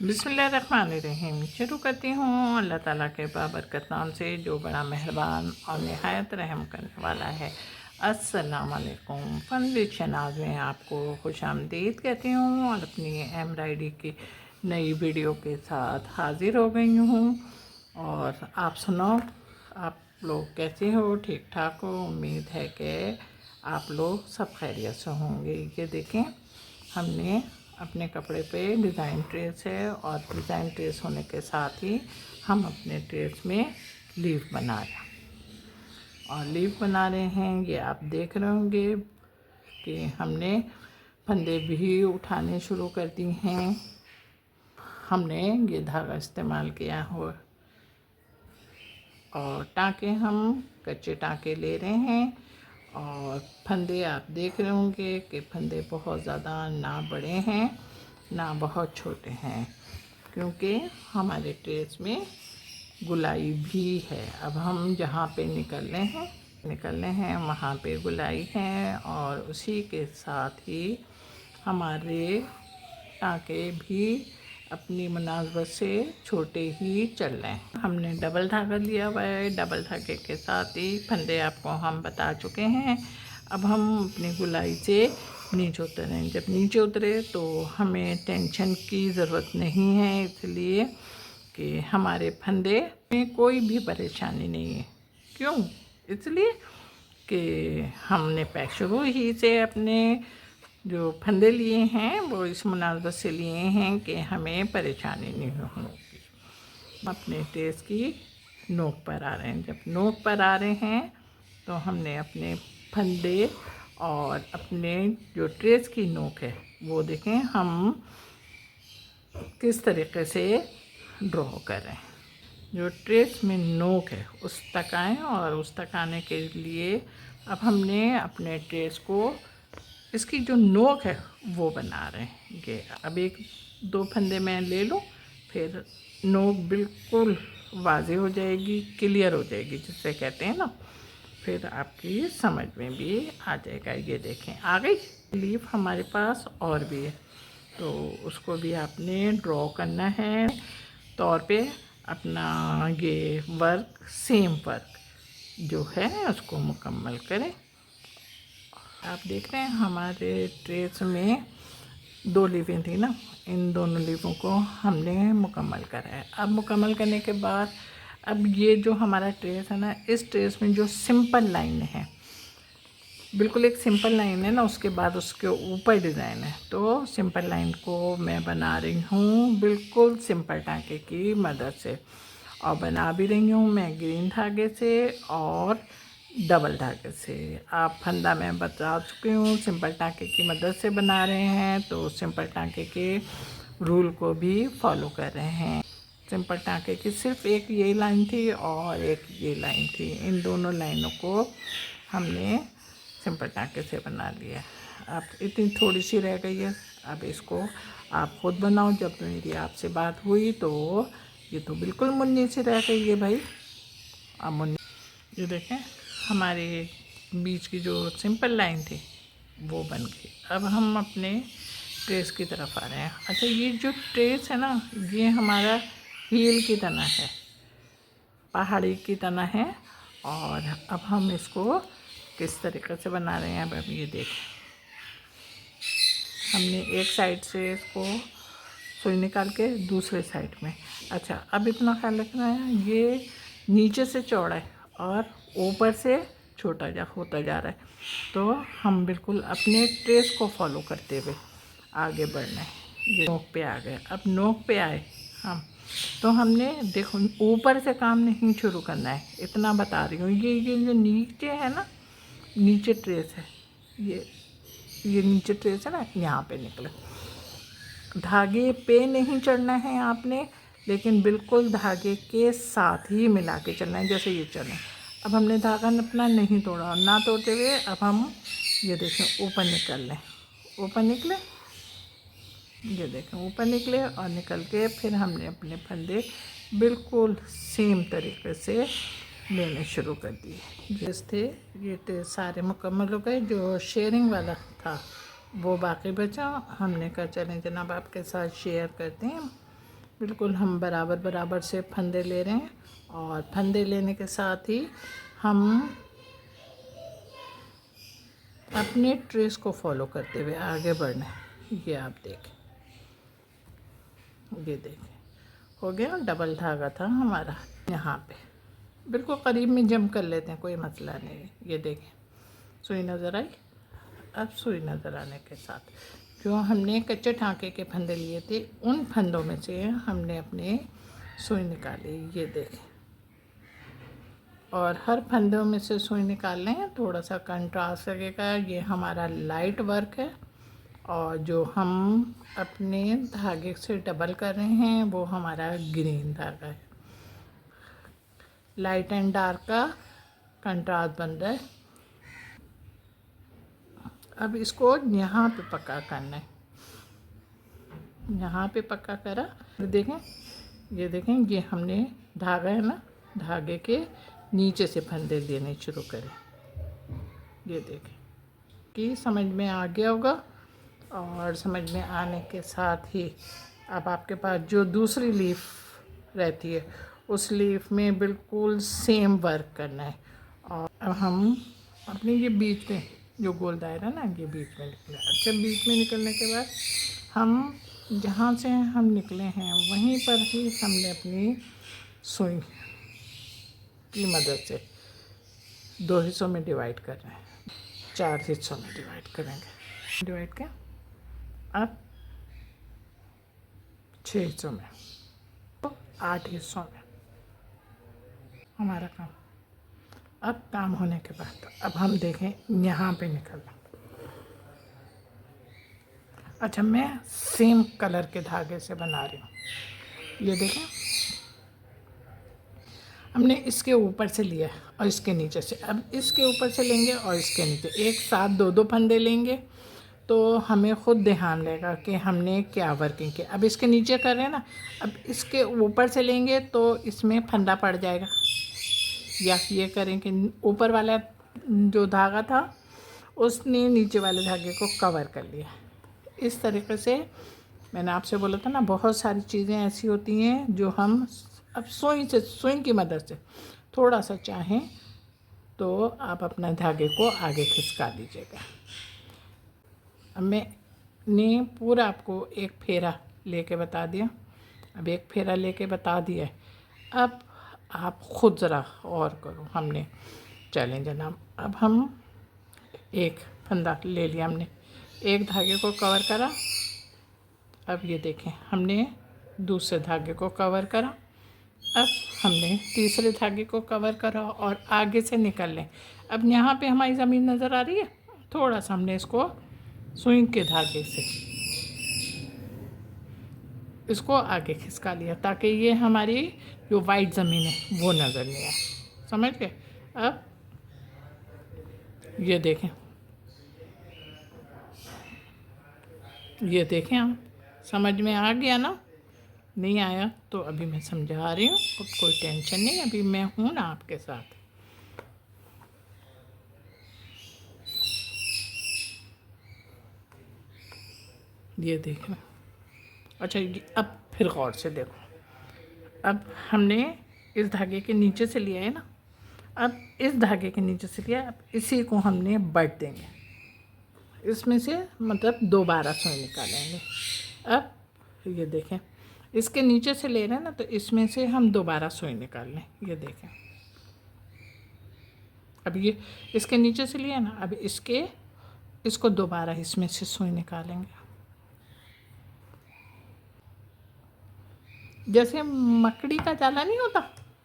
बिस्मिल्लाहिर्रहमानिर्रहीम। शुरू करती हूँ अल्लाह ताला के बाबरकत नाम से जो बड़ा मेहरबान और नहायत रहम करने वाला है। अस्सलाम वालेकुम। फन शनाज में आपको खुश आमदीद कहती हूँ और अपनी एम्ब्रॉयडरी की नई वीडियो के साथ हाज़िर हो गई हूँ। और आप सुनाओ, आप लोग कैसे हो? ठीक ठाक हो? उम्मीद है कि आप लोग सब खैरियत से होंगे। ये देखें, हमने अपने कपड़े पे डिज़ाइन ट्रेस है और डिज़ाइन ट्रेस होने के साथ ही हम अपने ट्रेस में लीफ बना रहे हैं। और लीफ बना रहे हैं, ये आप देख रहे होंगे कि हमने फंदे भी उठाने शुरू कर दी हैं। हमने ये धागा इस्तेमाल किया हो और टाँके हम कच्चे टाँके ले रहे हैं। और फंदे आप देख रहे होंगे कि फंदे बहुत ज़्यादा ना बड़े हैं ना बहुत छोटे हैं, क्योंकि हमारे ट्रेस में गुलाई भी है। अब हम जहाँ पे निकलने हैं वहाँ पे गुलाई है और उसी के साथ ही हमारे टाँके भी अपनी मुनासबत से छोटे ही चल रहे हैं। हमने डबल धागा लिया हुआ है, डबल धागे के साथ ही फंदे आपको हम बता चुके हैं। अब हम अपनी गुलाई से नीचे उतरें। जब नीचे उतरे तो हमें टेंशन की ज़रूरत नहीं है, इसलिए कि हमारे फंदे में कोई भी परेशानी नहीं है। क्यों? इसलिए कि हमने शुरू ही से अपने जो फंदे लिए हैं वो इस मुनासबत से लिए हैं कि हमें परेशानी नहीं होगी। अपने ट्रेस की नोक पर आ रहे हैं। जब नोक पर आ रहे हैं तो हमने अपने फंदे और अपने जो ट्रेस की नोक है वो देखें हम किस तरीके से ड्रॉ कर रहे हैं। जो ट्रेस में नोक है उस तक आए और उस तक आने के लिए अब हमने अपने ट्रेस को इसकी जो नोक है वो बना रहे हैं। ये अब एक दो फंदे मैं ले लूँ, फिर नोक बिल्कुल वाज़ेह हो जाएगी, क्लियर हो जाएगी जिसे कहते हैं ना, फिर आपकी समझ में भी आ जाएगा। ये देखें आ गई लीफ हमारे पास और भी है, तो उसको भी आपने ड्रॉ करना है तौर पे अपना ये वर्क सेम वर्क जो है उसको मुकम्मल करें। आप देख रहे हैं हमारे ट्रेस में दो लीफें थी ना, इन दोनों लीफों को हमने मुकम्मल करा है। अब मुकम्मल करने के बाद अब ये जो हमारा ट्रेस है ना, इस ट्रेस में जो सिंपल लाइन है, बिल्कुल एक सिंपल लाइन है ना, उसके बाद उसके ऊपर डिज़ाइन है, तो सिंपल लाइन को मैं बना रही हूँ बिल्कुल सिंपल टाँके की मदद से। और बना भी रही हूँ मैं ग्रीन धागे से और डबल धागे से। आप फंदा मैं बता चुकी हूँ सिंपल टाँके की मदद से बना रहे हैं, तो सिंपल टाँके के रूल को भी फॉलो कर रहे हैं। सिंपल टाँके की सिर्फ एक ये लाइन थी और एक ये लाइन थी, इन दोनों लाइनों को हमने सिंपल टाँके से बना लिया। अब इतनी थोड़ी सी रह गई है, अब इसको आप खुद बनाओ। जब मेरी आपसे बात हुई तो ये तो बिल्कुल मुन्नी सी रह गई है भाई। अब मुन्नी ये देखें हमारे बीच की जो सिंपल लाइन थी वो बन गई। अब हम अपने ट्रेस की तरफ आ रहे हैं। अच्छा, ये जो ट्रेस है ना, ये हमारा हील की तरह है, पहाड़ी की तरह है। और अब हम इसको किस तरीके से बना रहे हैं, अब ये देखें। हमने एक साइड से इसको सुई निकाल के दूसरे साइड में। अच्छा, अब इतना ख्याल रखना है ये नीचे से चौड़ा है और ऊपर से छोटा होता जा रहा है, तो हम बिल्कुल अपने ट्रेस को फॉलो करते हुए आगे बढ़ना है। ये नोक पे आ गए। अब नोक पे आए हम, तो हमने देखो ऊपर से काम नहीं शुरू करना है, इतना बता रही हूँ। ये जो नीचे है ना, नीचे ट्रेस है, ये नीचे ट्रेस है ना, यहाँ पे निकले। धागे पे नहीं चढ़ना है आपने, लेकिन बिल्कुल धागे के साथ ही मिला के चलना है जैसे ये चलें। अब हमने धागा अपना नहीं तोड़ा और ना तोड़ते हुए अब हम ये देखें ऊपर निकल लें। ऊपर निकले, ये देखें ऊपर निकले और निकल के फिर हमने अपने फंदे बिल्कुल सेम तरीके से लेने शुरू कर दिए। जैसे थे ये सारे मुकम्मल हो गए। जो शेयरिंग वाला था वो बाकी बचा, हमने कहा चलें जनाब आपके साथ शेयर करते हैं। बिल्कुल हम बराबर बराबर से फंदे ले रहे हैं और फंदे लेने के साथ ही हम अपने ट्रेस को फॉलो करते हुए आगे बढ़ना है। ये आप देखें, ये देखें, हो गया। डबल धागा था हमारा यहाँ पे, बिल्कुल करीब में जम कर लेते हैं, कोई मसला नहीं है। ये देखें, सुई नज़र आई। अब सुई नज़र आने के साथ जो हमने कच्चे टाँके के फंदे लिए थे, उन फंदों में से हमने अपने सुई निकाली। ये देखें, और हर फंदों में से सुई निकाल लें, थोड़ा सा कंट्रास्ट लगेगा। ये हमारा लाइट वर्क है, और जो हम अपने धागे से डबल कर रहे हैं वो हमारा ग्रीन धागा है। लाइट एंड डार्क का कंट्रास्ट बन रहा है। अब इसको यहाँ पे पक्का करना है, यहाँ पे पक्का करा। देखें, ये देखें, ये हमने धागा है ना, धागे के नीचे से फंदे लेने शुरू करें। ये देखें कि समझ में आ गया होगा, और समझ में आने के साथ ही अब आपके पास जो दूसरी लीफ रहती है उस लीफ में बिल्कुल सेम वर्क करना है। और अब हम अपने ये बीच में जो गोल दायरा ना, ये बीच में निकला। अच्छा, बीच में निकलने के बाद हम जहाँ से हम निकले हैं वहीं पर ही हमने अपनी सुई की मदद से 2 हिस्सों में डिवाइड कर रहे हैं, 4 हिस्सों में डिवाइड करेंगे। डिवाइड क्या, अब 6 हिस्सों में, तो 8 हिस्सों में हमारा काम। अब काम होने के बाद अब हम देखें यहाँ पे निकलना। अच्छा, मैं सेम कलर के धागे से बना रही हूँ। ये देखें, हमने इसके ऊपर से लिया और इसके नीचे से, अब इसके ऊपर से लेंगे और इसके नीचे, एक साथ 2-2 फंदे लेंगे तो हमें ख़ुद ध्यान रहेगा कि हमने क्या वर्किंग की। अब इसके नीचे कर रहे हैं ना, अब इसके ऊपर से लेंगे तो इसमें फंदा पड़ जाएगा, या ये करें कि ऊपर वाला जो धागा था उसने नीचे वाले धागे को कवर कर लिया। इस तरीके से मैंने आपसे बोला था ना, बहुत सारी चीज़ें ऐसी होती हैं जो हम अब सुई की मदद से थोड़ा सा चाहें तो आप अपना धागे को आगे खिसका लीजिएगा। अब मैंने पूरा आपको एक फेरा लेके बता दिया। अब एक फेरा लेके बता दिया है, अब आप ख़ुद ज़रा और करो। हमने चैलेंज है ना, अब हम एक फंदा ले लिया, हमने एक धागे को कवर करा। अब ये देखें, हमने दूसरे धागे को कवर करा, अब हमने तीसरे धागे को कवर करा और आगे से निकल लें। अब यहाँ पे हमारी ज़मीन नज़र आ रही है, थोड़ा सा हमने इसको सुई के धागे से इसको आगे खिसका लिया ताकि ये हमारी जो वाइट ज़मीन है वो नज़र नहीं आए। समझ गए? अब ये देखें, ये देखें, आप समझ में आ गया ना? नहीं आया तो अभी मैं समझा रही हूँ, कोई टेंशन नहीं, अभी मैं हूँ ना आपके साथ। ये देखना। अच्छा, अब फिर गौर से देखो, अब हमने इस धागे के नीचे से लिया है ना, अब इस धागे के नीचे से लिया, अब इसी को हमने बट देंगे, इसमें से मतलब दोबारा सुई निकालेंगे। अब ये देखें, इसके नीचे से ले रहे हैं ना, तो इसमें से हम दोबारा सुई निकाल लें। ये देखें, अब ये इसके नीचे से लिया ना, अब इसको दोबारा इसमें से सुई निकालेंगे। जैसे मकड़ी का जाला नहीं होता,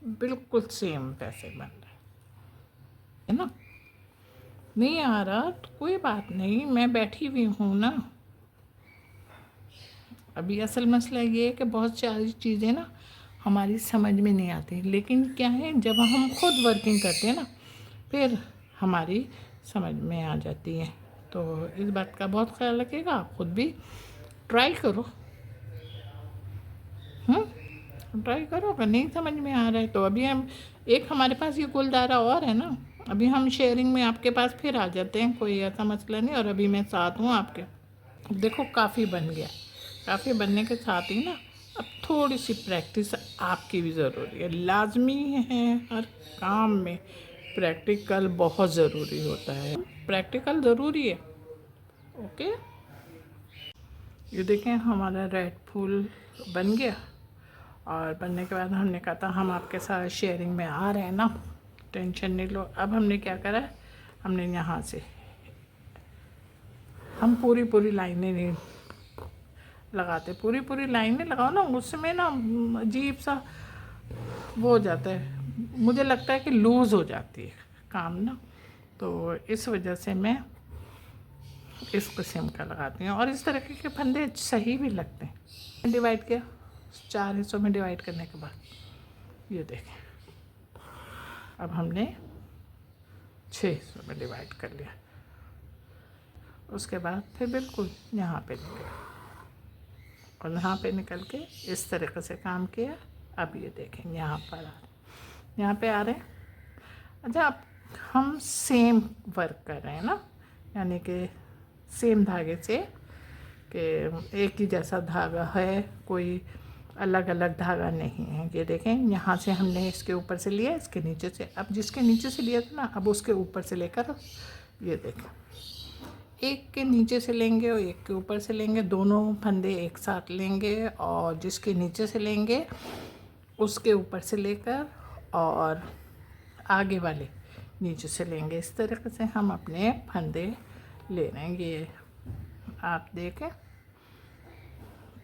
बिल्कुल सेम वैसे बन रहा है ना। नहीं आ रहा तो कोई बात नहीं, मैं बैठी हुई हूँ ना। अभी असल मसला ये है कि बहुत सारी चीज़ें ना हमारी समझ में नहीं आती, लेकिन क्या है, जब हम खुद वर्किंग करते हैं ना फिर हमारी समझ में आ जाती है। तो इस बात का बहुत ख्याल रखिएगा, आप खुद भी ट्राई करो। ट्राई करो, अगर नहीं समझ में आ रहा है तो अभी हम एक हमारे पास ये कुल दायरा और है ना, अभी हम शेयरिंग में आपके पास फिर आ जाते हैं, कोई ऐसा मसला नहीं। और अभी मैं साथ हूँ आपके। देखो काफ़ी बन गया, काफ़ी बनने के साथ ही ना अब थोड़ी सी प्रैक्टिस आपकी भी ज़रूरी है, लाजमी है। हर काम में प्रैक्टिकल बहुत ज़रूरी होता है, प्रैक्टिकल ज़रूरी है। ओके, ये देखें हमारा रेड फूल बन गया। और बनने के बाद हमने कहा था हम आपके साथ शेयरिंग में आ रहे हैं ना, टेंशन नहीं लो। अब हमने क्या करा है, हमने यहाँ से हम पूरी लाइनें नहीं लगाते, पूरी लाइनें लगाओ ना, उसमें ना अजीब सा वो हो जाता है, मुझे लगता है कि लूज़ हो जाती है काम ना, तो इस वजह से मैं इस किस्म का लगाती हूँ। और इस तरह के फंदे सही भी लगते हैं। डिवाइड किया 4 हिस्सों में, डिवाइड करने के बाद ये देखें अब हमने 6 हिस्सों में डिवाइड कर लिया। उसके बाद फिर बिल्कुल यहाँ पे निकला और यहाँ पे निकल के इस तरीके से काम किया। अब ये देखें यहाँ पे आ रहे हैं। अच्छा, अब हम सेम वर्क कर रहे हैं ना, यानी कि सेम धागे से, कि एक ही जैसा धागा है, कोई अलग अलग धागा नहीं है। ये देखें यहाँ से हमने इसके ऊपर से लिया, इसके नीचे से, अब जिसके नीचे से लिया था ना, अब उसके ऊपर से लेकर ये देखें, एक के नीचे से लेंगे और एक के ऊपर से लेंगे, दोनों फंदे एक साथ लेंगे और जिसके नीचे से लेंगे उसके ऊपर से लेकर और आगे वाले नीचे से लेंगे। इस तरीके से हम अपने फंदे ले रहे हैं। ये आप देखें,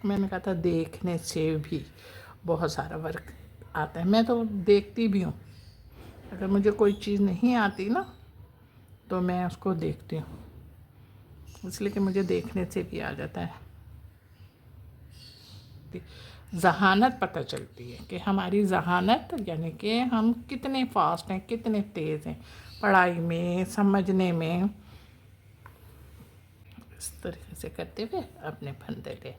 मैंने कहा था देखने से भी बहुत सारा वर्क आता है। मैं तो देखती भी हूँ, अगर मुझे कोई चीज़ नहीं आती ना तो मैं उसको देखती हूँ, इसलिए कि मुझे देखने से भी आ जाता है, ज़हानत पता चलती है कि हमारी ज़हानत, यानी कि हम कितने फास्ट हैं, कितने तेज़ हैं पढ़ाई में, समझने में। इस तरीके से करते हुए अपने फंदे ले।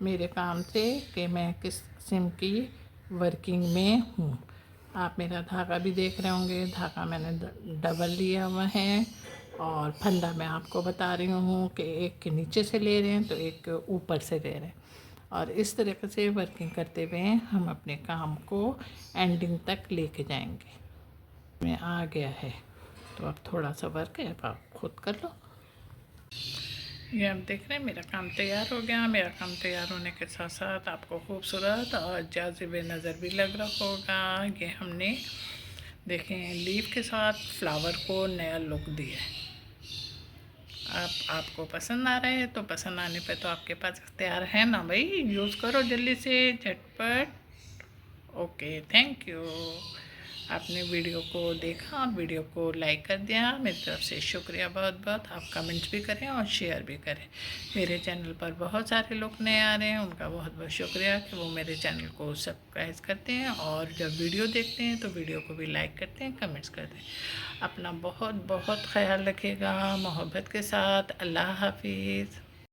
मेरे काम से कि मैं किस किस्म की वर्किंग में हूँ। आप मेरा धागा भी देख रहे होंगे, धागा मैंने डबल लिया हुआ है और फंदा मैं आपको बता रही हूँ कि एक के नीचे से ले रहे हैं तो एक के ऊपर से ले रहे हैं। और इस तरीके से वर्किंग करते हुए हम अपने काम को एंडिंग तक लेके जाएंगे। में आ गया है तो अब थोड़ा सा वर्क है, अब आप खुद कर लो। ये आप देख रहे हैं मेरा काम तैयार हो गया। मेरा काम तैयार होने के साथ साथ आपको खूबसूरत और जाज़िब नज़र भी लग रहा होगा। ये हमने देखें लीफ के साथ फ्लावर को नया लुक दिया है। आपको पसंद आ रहा है तो पसंद आने पे तो आपके पास इख्तियार है ना भाई, यूज़ करो जल्दी से झटपट। Okay, thank you. आपने वीडियो को देखा, वीडियो को लाइक कर दिया, मेरी तरफ से शुक्रिया बहुत बहुत। आप कमेंट्स भी करें और शेयर भी करें। मेरे चैनल पर बहुत सारे लोग नए आ रहे हैं, उनका बहुत बहुत शुक्रिया कि वो मेरे चैनल को सब्सक्राइब करते हैं और जब वीडियो देखते हैं तो वीडियो को भी लाइक करते हैं, कमेंट्स करते हैं। अपना बहुत बहुत ख्याल रखिएगा, मोहब्बत के साथ। अल्लाह हाफिज़।